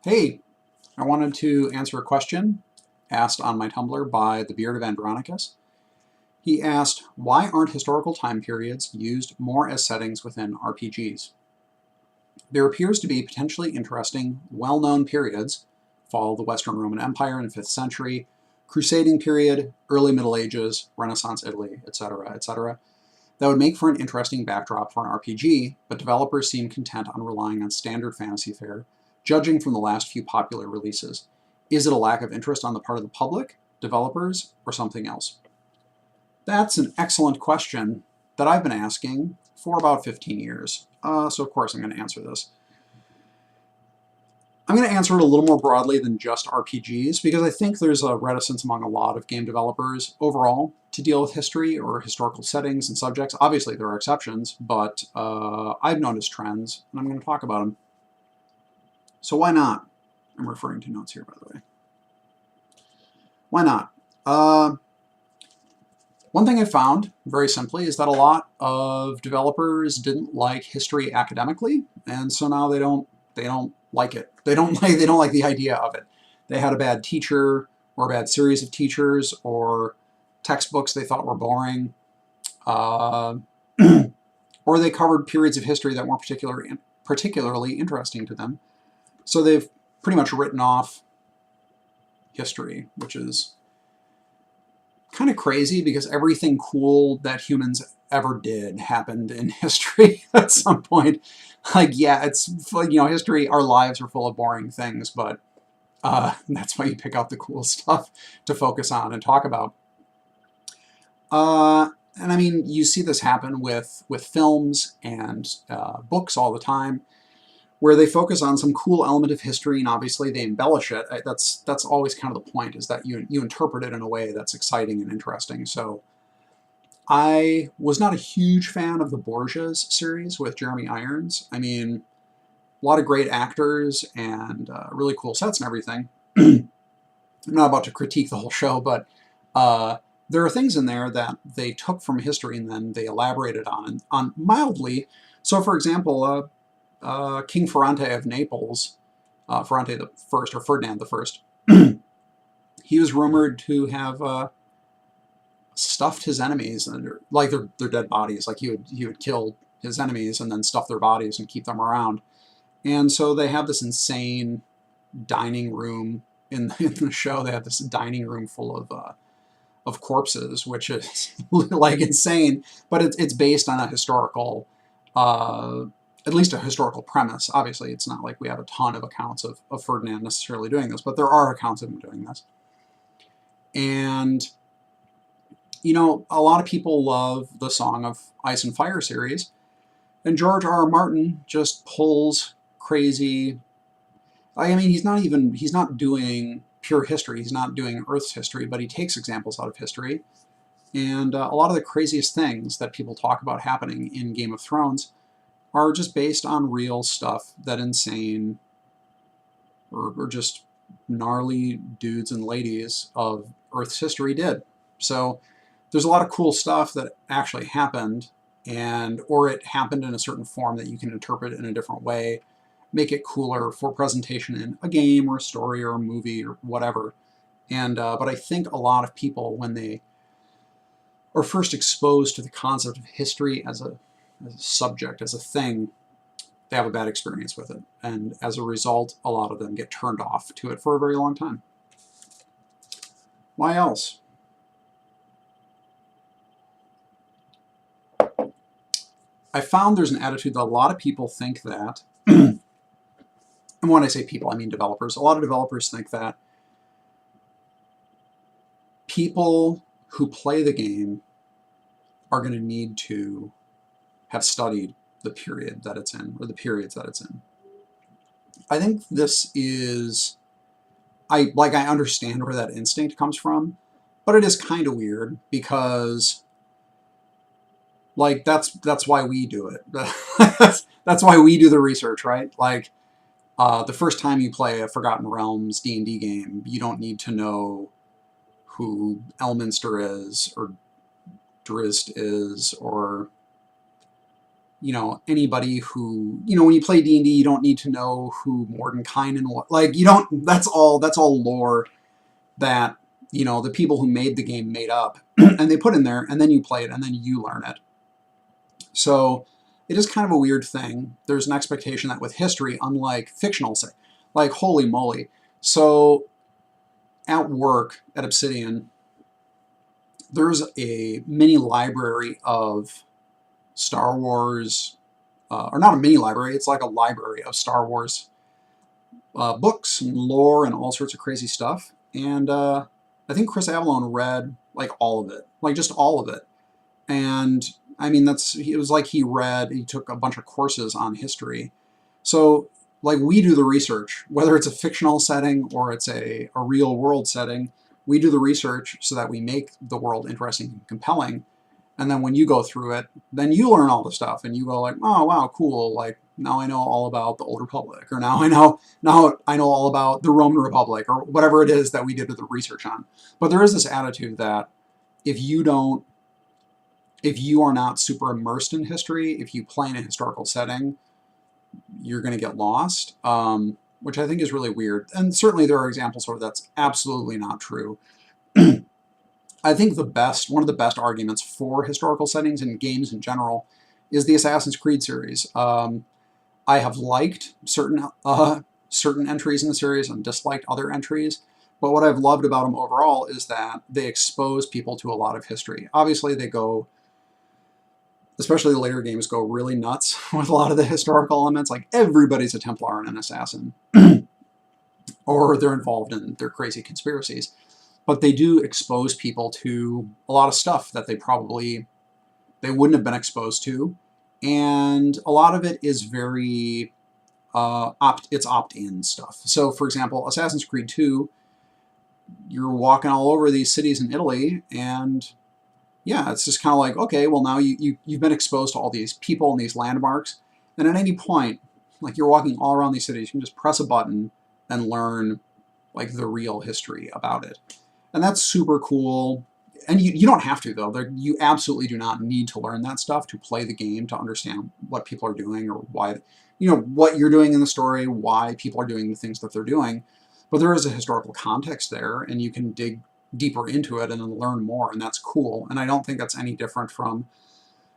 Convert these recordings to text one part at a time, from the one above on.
Hey, I wanted to answer a question asked on my Tumblr by the Beard of Andronicus. He asked, why aren't historical time periods used more as settings within RPGs? There appears to be potentially interesting, well-known periods, fall of the Western Roman Empire in the 5th century, Crusading period, early Middle Ages, Renaissance Italy, etc., that would make for an interesting backdrop for an RPG, but developers seem content on relying on standard fantasy fare, judging from the last few popular releases. Is it a lack of interest on the part of the public, developers, or something else? That's an excellent question that I've been asking for about 15 years. So of course I'm going to answer this. I'm going to answer it a little more broadly than just RPGs, because I think there's a reticence among a lot of game developers overall to deal with history or historical settings and subjects. Obviously there are exceptions, but I've noticed trends, and I'm going to talk about them. So why not? I'm referring to notes here, by the way. Why not? One thing I found, very simply, is that a lot of developers didn't like history academically, and so now they don't like it. They don't like the idea of it. They had a bad teacher, or a bad series of teachers, or textbooks they thought were boring, or they covered periods of history that weren't particularly interesting to them. So they've pretty much written off history, which is kind of crazy because everything cool that humans ever did happened in history at some point. Like, yeah, it's, you know, history, our lives are full of boring things, but that's why you pick out the cool stuff to focus on and talk about. And I mean, you see this happen with films and books all the time, where they focus on some cool element of history and obviously they embellish it. That's always kind of the point, is that you interpret it in a way that's exciting and interesting. So I was not a huge fan of the Borgias series with Jeremy Irons. I mean, a lot of great actors and really cool sets and everything. I'm not about to critique the whole show, but there are things in there that they took from history and then they elaborated on mildly. So for example, King Ferrante of Naples, Ferrante the First, or Ferdinand the First, he was rumored to have stuffed his enemies, and like their dead bodies. Like he would kill his enemies and then stuff their bodies and keep them around. And so they have this insane dining room in the show. They have this dining room full of corpses, which is like insane. But it's based on a historical. At least a historical premise. Obviously, it's not like we have a ton of accounts of Ferdinand necessarily doing this, but there are accounts of him doing this. And, you know, a lot of people love the Song of Ice and Fire series, and George R.R. Martin just pulls crazy... I mean, he's not doing pure history, he's not doing Earth's history, but he takes examples out of history. And a lot of the craziest things that people talk about happening in Game of Thrones are just based on real stuff that insane or just gnarly dudes and ladies of Earth's history did. So there's a lot of cool stuff that actually happened, or it happened in a certain form that you can interpret in a different way, make it cooler for presentation in a game or a story or a movie or whatever. And but I think a lot of people, when they are first exposed to the concept of history as a subject, as a thing, they have a bad experience with it. And as a result, a lot of them get turned off to it for a very long time. Why else? I found there's an attitude that a lot of people think that, and when I say people, I mean developers. A lot of developers think that people who play the game are going to need to have studied the period that it's in, or the periods that it's in. I think this is, I understand where that instinct comes from, but it is kind of weird because, like, that's why we do it. That's why we do the research, right? Like, the first time you play a Forgotten Realms D&D game, you don't need to know who Elminster is, or Drizzt is, or anybody who, when you play D&D, you don't need to know who Mordenkainen was. Like, you don't, that's all lore that, the people who made the game made up and they put in there, and then you play it and then you learn it. So it is kind of a weird thing. There's an expectation that with history, unlike fictional, say, like, holy moly. So at work at Obsidian, there's a mini library of Star Wars, or not a mini library, it's like a library of Star Wars books and lore and all sorts of crazy stuff. And I think Chris Avallone read like all of it, like just all of it. And I mean, it was like he took a bunch of courses on history. So like we do the research, whether it's a fictional setting or it's a real world setting, we do the research so that we make the world interesting and compelling. And then when you go through it, then you learn all the stuff and you go like, oh, wow, cool. Like now I know all about the Old Republic, or now I know all about the Roman Republic, or whatever it is that we did the research on. But there is this attitude that if you are not super immersed in history, if you play in a historical setting, you're going to get lost, which I think is really weird. And certainly there are examples where that's absolutely not true. I think one of the best arguments for historical settings in games in general is the Assassin's Creed series. I have liked certain entries in the series and disliked other entries, but what I've loved about them overall is that they expose people to a lot of history. Obviously they go, especially the later games, go really nuts with a lot of the historical elements, like everybody's a Templar and an assassin, or they're involved in their crazy conspiracies. But they do expose people to a lot of stuff that they wouldn't have been exposed to. And a lot of it is very, it's opt-in stuff. So for example, Assassin's Creed 2, you're walking all over these cities in Italy, and yeah, it's just kind of like, okay, well now you've been exposed to all these people and these landmarks. And at any point, like you're walking all around these cities, you can just press a button and learn like the real history about it. And that's super cool. And you don't have to, though. You absolutely do not need to learn that stuff to play the game, to understand what people are doing or why, what you're doing in the story, why people are doing the things that they're doing. But there is a historical context there, and you can dig deeper into it and then learn more, and that's cool. And I don't think that's any different from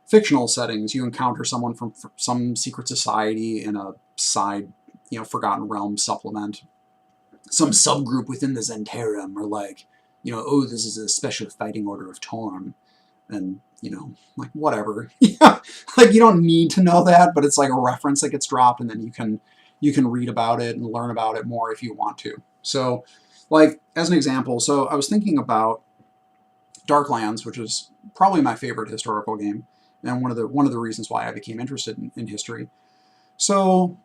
fictional settings. You encounter someone from some secret society in a side, Forgotten Realms supplement, some subgroup within the Zentarum, or like, oh, this is a special fighting order of Torm, and, like, whatever. Like, you don't need to know that, but it's like a reference that gets dropped, and then you can read about it and learn about it more if you want to. So, like, as an example, so I was thinking about Darklands, which is probably my favorite historical game, and one of the reasons why I became interested in history. So,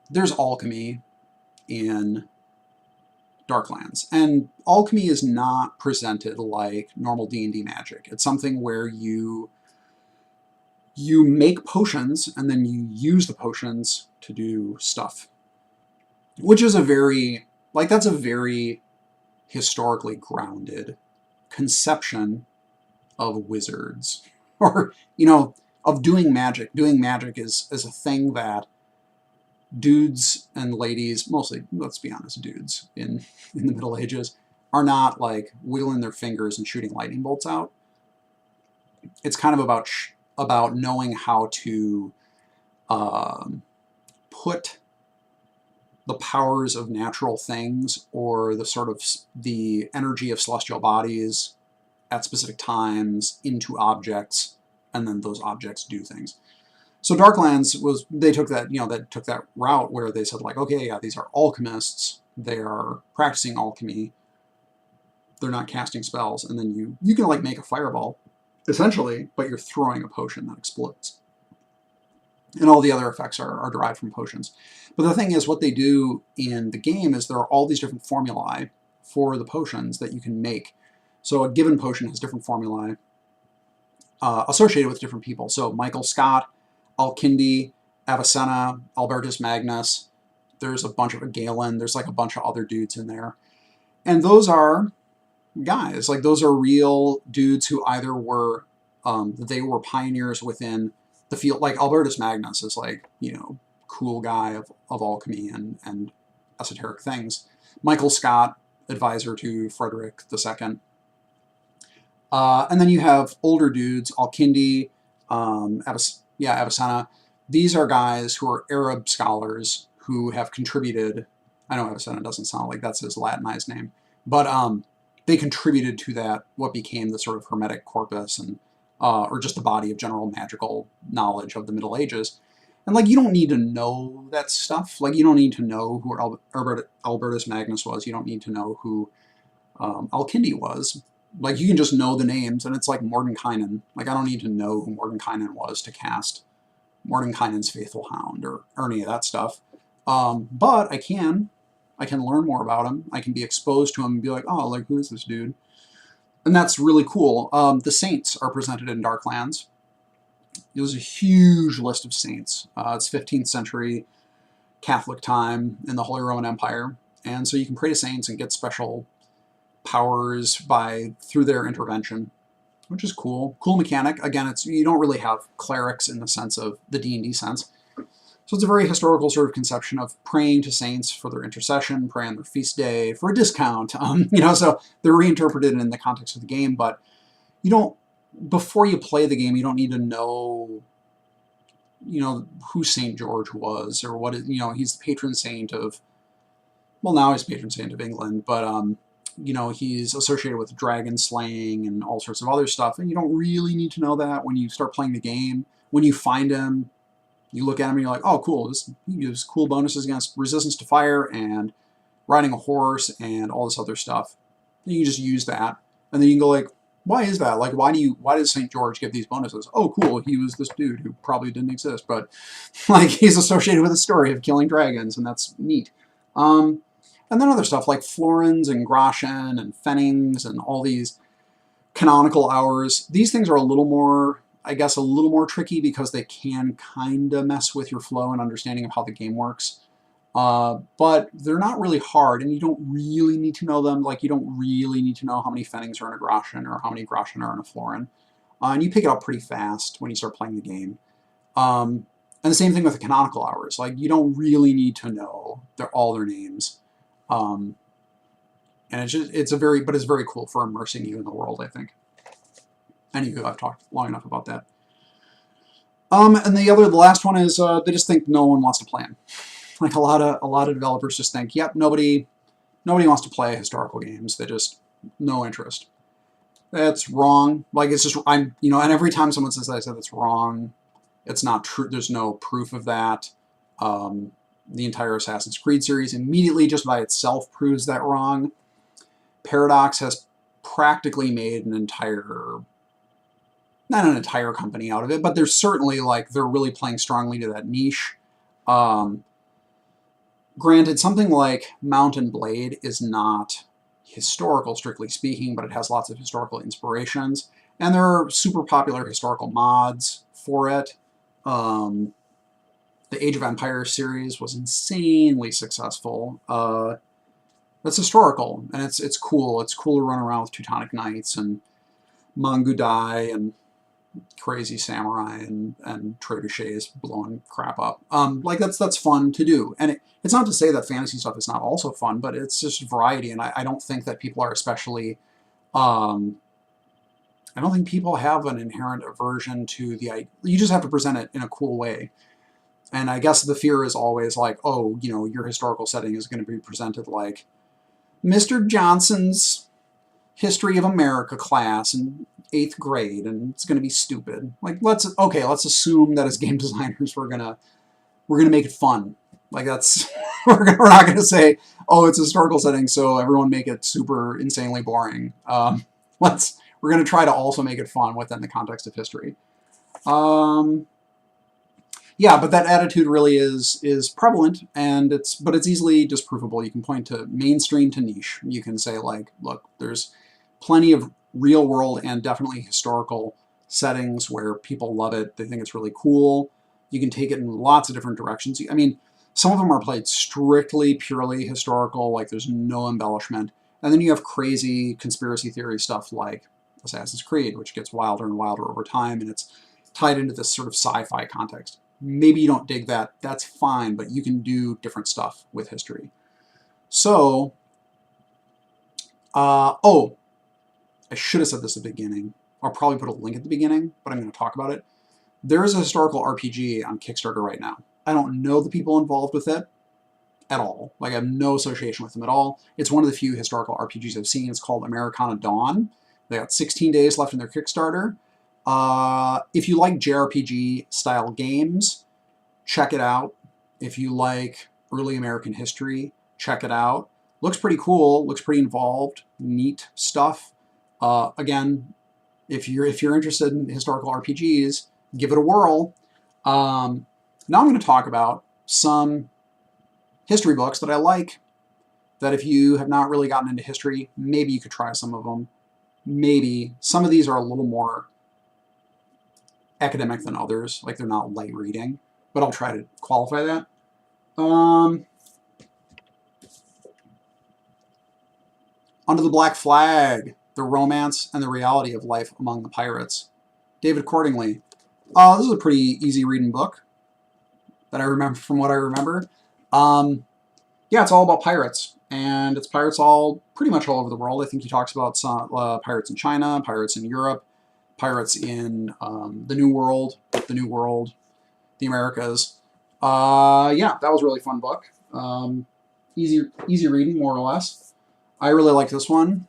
there's alchemy in Darklands, and alchemy is not presented like normal D&D magic. It's something where you make potions and then you use the potions to do stuff, which is that's a very historically grounded conception of wizards, or of doing magic. Doing magic is a thing that dudes and ladies, mostly, let's be honest, dudes in the Middle Ages, are not like wiggling their fingers and shooting lightning bolts out. It's kind of about knowing how to put the powers of natural things, or the sort of the energy of celestial bodies at specific times, into objects, and then those objects do things. So Darklands they took that route where they said, like, okay, yeah, these are alchemists, they are practicing alchemy, they're not casting spells, and then you can like make a fireball, essentially, but you're throwing a potion that explodes. And all the other effects are derived from potions. But the thing is, what they do in the game is there are all these different formulae for the potions that you can make. So a given potion has different formulae associated with different people. So Michael Scott, Alkindi, Avicenna, Albertus Magnus, there's a bunch of Galen, there's like a bunch of other dudes in there. And those are guys, like those are real dudes who either were, they were pioneers within the field, like Albertus Magnus is like, you know, cool guy of alchemy and esoteric things. Michael Scott, advisor to Frederick II. And then you have older dudes, Al-Kindi, Avicenna. These are guys who are Arab scholars who have contributed. I know Avicenna doesn't sound like that's his Latinized name, but they contributed to that, what became the sort of Hermetic corpus, and or just the body of general magical knowledge of the Middle Ages. And like, you don't need to know that stuff. Like, you don't need to know who Albertus Magnus was. You don't need to know who Al-Kindi was. Like, you can just know the names, and it's like Mordenkainen. Like, I don't need to know who Mordenkainen was to cast Mordenkainen's Faithful Hound or any of that stuff. But I can learn more about him. I can be exposed to him and be like, oh, like, who is this dude? And that's really cool. The saints are presented in Darklands. It was a huge list of saints. It's 15th century Catholic time in the Holy Roman Empire. And so you can pray to saints and get special powers through their intervention, which is cool. Cool mechanic. Again, you don't really have clerics in the sense of the D&D sense. So it's a very historical sort of conception of praying to saints for their intercession, praying on their feast day for a discount. You know, so they're reinterpreted in the context of the game, but you don't, before you play the game, you don't need to know, you know, who St. George was, or what, you know, he's the patron saint of, well, now he's patron saint of England, but, you know, he's associated with dragon slaying and all sorts of other stuff, and you don't really need to know that when you start playing the game. When you find him, you look at him and you're like, oh, cool, he gives cool bonuses against resistance to fire and riding a horse and all this other stuff. And you can just use that, and then you can go like, why is that? Like, why does St. George give these bonuses? Oh, cool, he was this dude who probably didn't exist, but like, he's associated with a story of killing dragons, and that's neat. And then other stuff like florins and groschen and pfennigs and all these canonical hours. These things are a little more, I guess, a little more tricky because they can kind of mess with your flow and understanding of how the game works. But they're not really hard, and you don't really need to know them. Like, you don't really need to know how many pfennigs are in a groschen or how many groschen are in a florin. And you pick it up pretty fast when you start playing the game. And the same thing with the canonical hours. Like, you don't really need to know all their names. And it's very cool for immersing you in the world, I think. Anywho, I've talked long enough about that. And the last one is they just think no one wants to play them. Like, a lot of developers just think, yep, nobody wants to play historical games. They just, no interest. That's wrong. Like, it's just, you know, and every time someone says that, I say that's wrong. It's not true. There's no proof of that. The entire Assassin's Creed series immediately just by itself proves that wrong. Paradox has practically made not an entire company out of it, but there's certainly, like, they're really playing strongly to that niche. Granted, something like Mount and Blade is not historical, strictly speaking, but it has lots of historical inspirations, and there are super popular historical mods for it. The Age of Empires series was insanely successful. It's historical, and it's cool. It's cool to run around with Teutonic Knights and Mangudai and crazy samurai and trebuchets blowing crap up. Like, that's fun to do. And it's not to say that fantasy stuff is not also fun, but it's just variety, and I don't think that people are especially... I don't think people have an inherent aversion to the... You just have to present it in a cool way. And I guess the fear is always like, oh, you know, your historical setting is going to be presented like Mr. Johnson's History of America class in 8th grade, and it's going to be stupid. Like, let's assume that as game designers we're gonna make it fun. Like, that's we're not gonna say, oh, it's a historical setting, so everyone make it super insanely boring. We're gonna try to also make it fun within the context of history. Yeah, but that attitude really is prevalent, and it's easily disprovable. You can point to mainstream to niche. You can say, like, look, there's plenty of real world and definitely historical settings where people love it. They think it's really cool. You can take it in lots of different directions. I mean, some of them are played strictly, purely historical, like there's no embellishment. And then you have crazy conspiracy theory stuff like Assassin's Creed, which gets wilder and wilder over time, and it's tied into this sort of sci-fi context. Maybe you don't dig that. That's fine, but you can do different stuff with history. So, oh, I should have said this at the beginning. I'll probably put a link at the beginning, but I'm going to talk about it. There is a historical RPG on Kickstarter right now. I don't know the people involved with it at all. Like, I have no association with them at all. It's one of the few historical RPGs I've seen. It's called Americana Dawn. They got 16 days left in their Kickstarter. If you like JRPG style games, check it out. If you like early American history, check it out. Looks pretty cool, looks pretty involved, neat stuff. Again, if you're interested in historical RPGs, give it a whirl. Now I'm going to talk about some history books that I like, that if you have not really gotten into history, maybe you could try some of them. Maybe. Some of these are a little more academic than others, like they're not light reading, but I'll try to qualify that. Under the Black Flag, The Romance and the Reality of Life Among the Pirates. David Cordingley. This is a pretty easy reading book that I remember from what I remember. Yeah, it's all about pirates, and it's pirates pretty much all over the world. I think he talks about some pirates in China, pirates in Europe, pirates in the New World, the Americas. Yeah, that was a really fun book. Easy reading, more or less. I really like this one.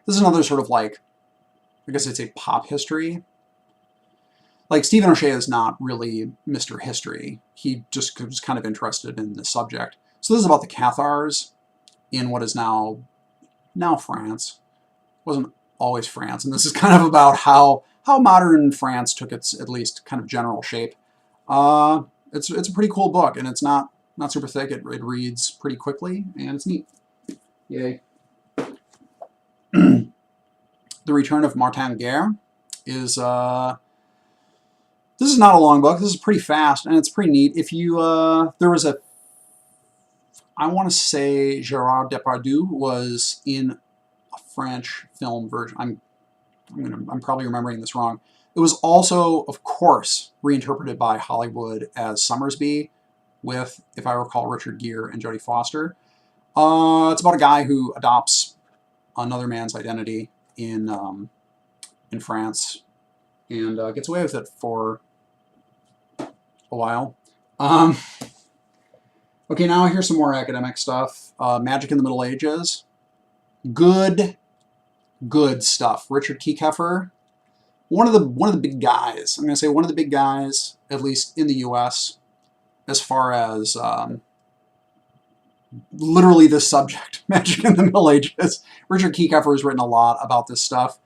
This is another sort of like, I guess I'd say pop history. Like, Stephen O'Shea is not really Mr. History. He just was kind of interested in the subject. So this is about the Cathars in what is now France. It wasn't always France. And this is kind of about how modern France took its, at least, kind of general shape. It's a pretty cool book, and it's not super thick. It reads pretty quickly, and it's neat. Yay. The Return of Martin Guerre is... this is not a long book. This is pretty fast, and it's pretty neat. If you, there was a, I want to say Gérard Depardieu was in a French film version. I'm probably remembering this wrong. It was also, of course, reinterpreted by Hollywood as Summersby, with, if I recall, Richard Gere and Jodie Foster. It's about a guy who adopts another man's identity in France, and gets away with it for a while. Okay, now here's some more academic stuff. Magic in the Middle Ages. Good stuff. Richard Kiekeffer, one of the big guys. I'm going to say one of the big guys, at least in the U.S., as far as literally this subject, Magic in the Middle Ages. Richard Kiekeffer has written a lot about this stuff.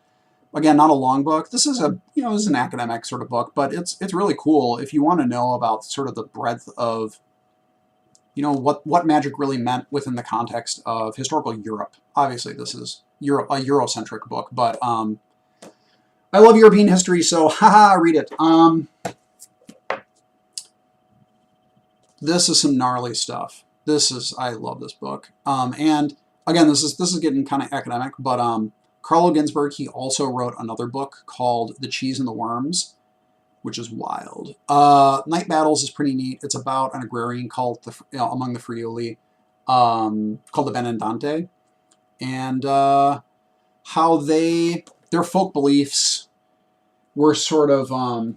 Again, not a long book. This is this is an academic sort of book, but it's really cool if you want to know about sort of the breadth of, what magic really meant within the context of historical Europe. Obviously, this is a Eurocentric book, but I love European history, so haha, read it. This is some gnarly stuff. I love this book. And again, this is getting kind of academic, but Carlo Ginzburg, he also wrote another book called The Cheese and the Worms, which is wild. Night Battles is pretty neat. It's about an agrarian cult among the Friuli called the Benandante, and how their folk beliefs were sort of...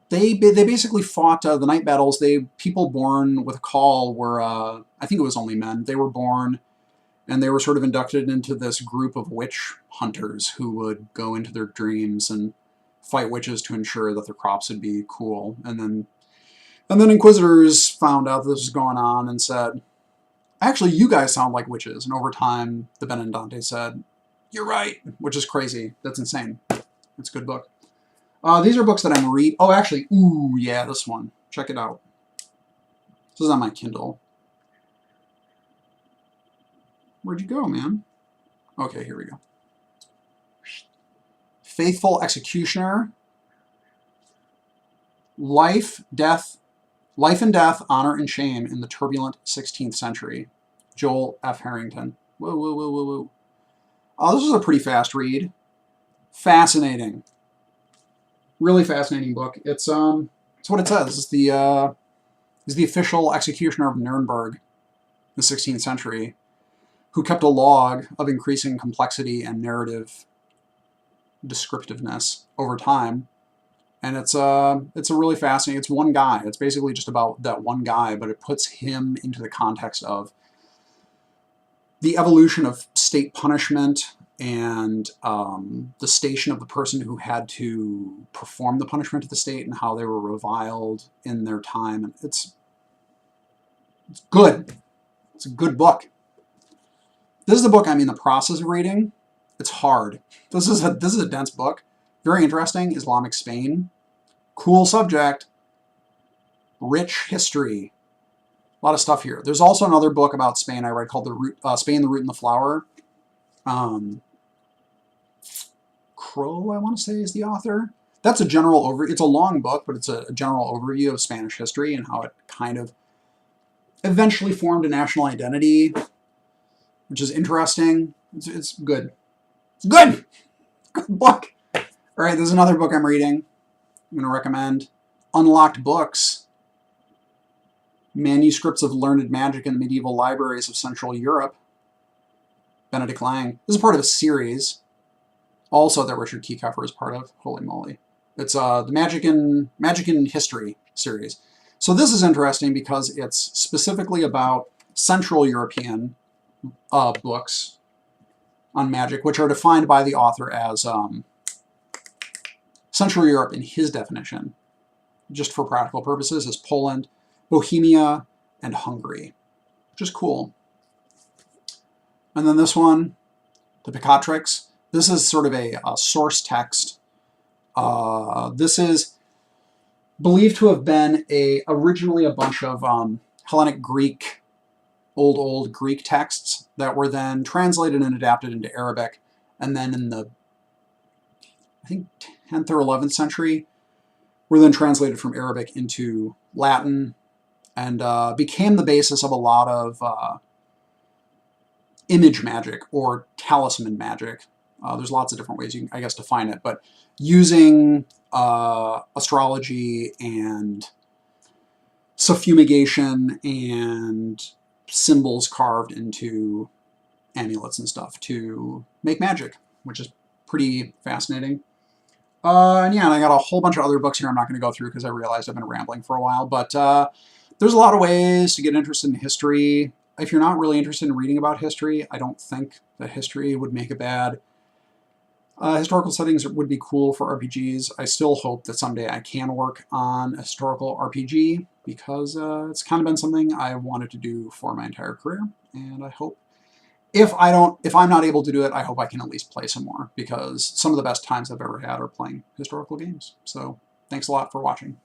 They basically fought the night battles. People born with a call were, I think it was only men. They were born, and they were sort of inducted into this group of witch hunters who would go into their dreams and fight witches to ensure that their crops would be cool. And then inquisitors found out this was going on and said, actually, you guys sound like witches. And over time, the Benandante said, you're right, which is crazy. That's insane. It's a good book. These are books that I'm reading. Oh, actually, ooh, yeah, this one. Check it out. This is on my Kindle. Where'd you go, man? Okay, here we go. Faithful Executioner. Life and Death, Honor and Shame in the Turbulent 16th Century. Joel F. Harrington. Whoa. Oh, this is a pretty fast read. Fascinating. Really fascinating book. It's what it says. Is the official executioner of Nuremberg in the 16th century, who kept a log of increasing complexity and narrative descriptiveness over time. And it's a really fascinating, it's one guy. It's basically just about that one guy, but it puts him into the context of the evolution of state punishment and the station of the person who had to perform the punishment to the state and how they were reviled in their time. And it's good. It's a good book. This is the book I'm in the process of reading. It's hard. This is a dense book. Very interesting. Islamic Spain. Cool subject. Rich history. A lot of stuff here. There's also another book about Spain I read called Spain, the Root and the Flower. Crow, I want to say, is the author. That's a general overview. It's a long book, but it's a general overview of Spanish history and how it kind of eventually formed a national identity, which is interesting. It's good. It's good! Good book! All right, there's another book I'm reading. I'm going to recommend. Unlocked Books. Manuscripts of Learned Magic in the Medieval Libraries of Central Europe. Benedict Lang. This is part of a series, also that Richard Kieckhofer is part of. Holy moly. It's the Magic in History series. So this is interesting because it's specifically about Central European books on magic, which are defined by the author as Central Europe in his definition, just for practical purposes, is Poland, Bohemia, and Hungary, which is cool. And then this one, the Picatrix. This is sort of a source text. This is believed to have been originally a bunch of Hellenic Greek, old Greek texts that were then translated and adapted into Arabic, and then in the, I think, 10th or 11th century, were then translated from Arabic into Latin, and became the basis of a lot of image magic or talisman magic. There's lots of different ways you can, I guess, define it, but using astrology and suffumigation and symbols carved into amulets and stuff to make magic, which is pretty fascinating. And yeah, and I got a whole bunch of other books here I'm not going to go through because I realized I've been rambling for a while, but there's a lot of ways to get interested in history. If you're not really interested in reading about history, I don't think that history would make it bad. Historical settings would be cool for RPGs. I still hope that someday I can work on a historical RPG because it's kind of been something I wanted to do for my entire career, and I hope if I'm not able to do it, I hope I can at least play some more because some of the best times I've ever had are playing historical games. So thanks a lot for watching.